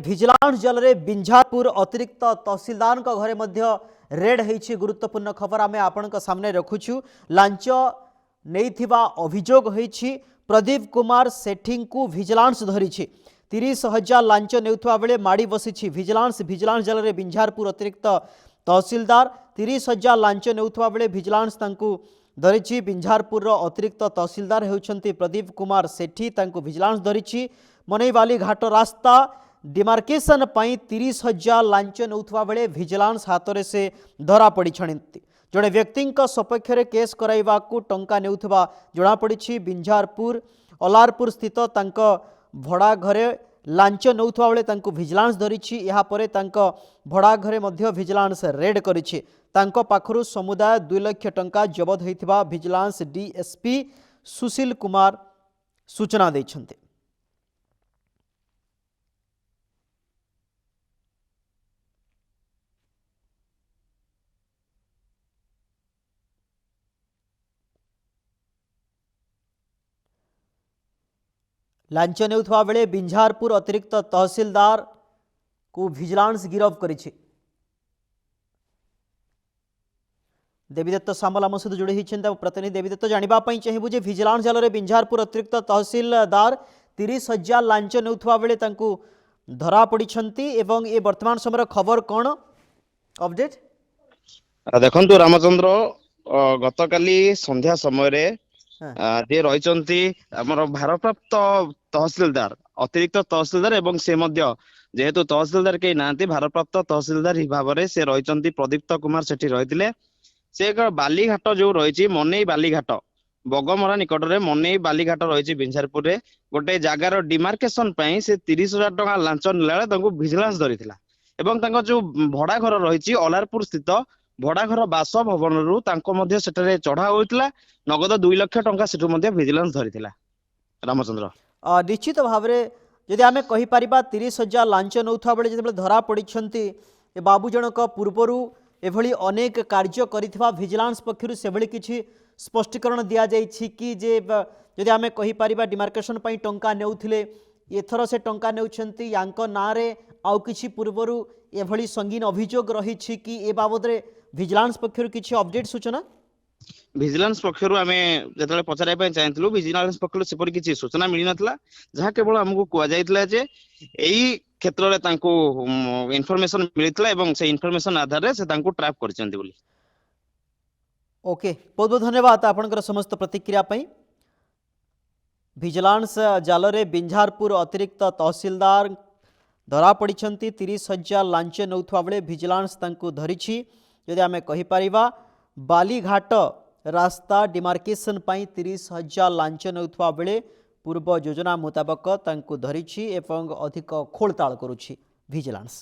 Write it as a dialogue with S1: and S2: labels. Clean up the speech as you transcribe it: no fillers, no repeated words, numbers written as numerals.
S1: Vigilance जल रे बिंझारपुर अतिरिक्त तहसीलदार घरे मध्य रेड होईछि। गुरुत्वपूर्ण खबर आमे आपनक सामने रखुछु। लांच नेइथिबा अभियोग होईछि। प्रदीप कुमार सेठी को विजिलेंस धरिछि। 30,000 लांच नेउथवा बेले माड़ी बसिछि विजिलेंस। विजिलेंस जल रे बिंझारपुर अतिरिक्त तहसीलदार 30,000 लांच नेउथवा बेले विजिलेंस तांकु धरिछि। बिंझारपुर अतिरिक्त तहसीलदार हेउछन्ति प्रदीप कुमार सेठी। तांकु विजिलेंस धरिछि। मनईवाली घाट रास्ता डिमार्केशन पाई 30,000 लांच नेउथवा बेले विजिलेंस हाथ से धरा पड़ी। जड़े व्यक्ति सपक्ष में केस कराइबा को टंका नेउथवा जणा पड़ी। बिंझारपुर अलारपुर स्थित तांको भड़ा घरे लांच नेउथवा बेले तांको विजिलेंस धरिछि। या परे तांको भड़ा घरे मध्य विजिलेंस रेड करिछि। तांको पाखरु समुदाय 2 लाख टंका जबत होइथिबा विजिलेंस डीएसपी सुशील कुमार सूचना दैछन्ते। लांच नेउथवा बेले बिंझारपुर अतिरिक्त तहसीलदार को विजिलेंस गिरफ करिछि। देवीदत्त सामल आम सहित जोड़ी होती प्रतिनिधि देवीदत्त जानिबा पई चाहिबु जे विजिलेंस जल रे बिंझारपुर अतिरिक्त तहसीलदार 30,000 लांच नेउथवा बेले तांकु धरा पड़िछन्ति एवं ए वर्तमान समय खबर कौन अपडेट
S2: देखंतु रामचंद्र गतकाली संध्या समय रे जे रहिचंती हमर भारप्राप्त तहसीलदार अतिरिक्त तहसीलदार एवं से मध्य जेहेतु तहसीलदार के नांती भारप्राप्त तहसीलदार भाव में से रहिचंती प्रदीप्त कुमार सेठी रहिथिले। से बालीघाट जो रही मनई बालीघाट बगमरा निकट में मनई बालीघाट रही बिंझारपुर रे गोटे जगार डिमार्केशन पाई से 30,000 टका लांच नेला विजिलेंस धरी एवं जो भड़ा घर रही अलारपुर स्थित भड़ा घर बासभवन रु चढ़ा होता नगद 2 लाख टंका सेठू विजिलेंस धरी। रामचंद्र
S1: निश्चित भाव में जदि आम कहीपर 30,000 लांच नौथा बेले जो धरा पड़ी बाबू जनक पूर्वर एभली अनेक कार्य करिथिबा विजिलेंस पक्षरु सेभली किछि स्पष्टीकरण दिया जाइछि कि जे जदि आमे कहि परिबा डिमार्केशन पई टंका नेउथिले एथर से टंका नेउछन्ति यांको नारे आउ किछि पूर्वरु एभली संगीन अभियोग रहिछि कि ए बाबद रे विजिलेंस पक्षरु किछि अपडेट सूचना
S2: विजिलेंस पक्षरु आमे जतले पचारै पय चाहथिलु विजिलेंस पक्षरु सेपर किछि सूचना मिलि नथला जहा केवल हमकु कुआ जाइतला जे एई क्षेत्र रे तांको इन्फॉर्मेशन मिलितला एवं से इन्फॉर्मेशन आधार रे से तांको ट्रैप करचंती बोली।
S1: ओके बहुत बहुत धन्यवाद आपनकर समस्त प्रतिक्रिया पई। विजिलेंस जाल रे बिंझारपुर अतिरिक्त तहसीलदार धरा पड़िछन्ति 30,000 लांच नौथवा बेले विजिलेंस तांको धरिछि। जदि आमे कहि परिबा बालीघाट रास्ता डिमार्केशन पाई 30,000 लांच नौथवा बेले पूर्व योजना मुताबक तांको धरिछि एवं अधिक खोलताल करुछि विजिलेंस।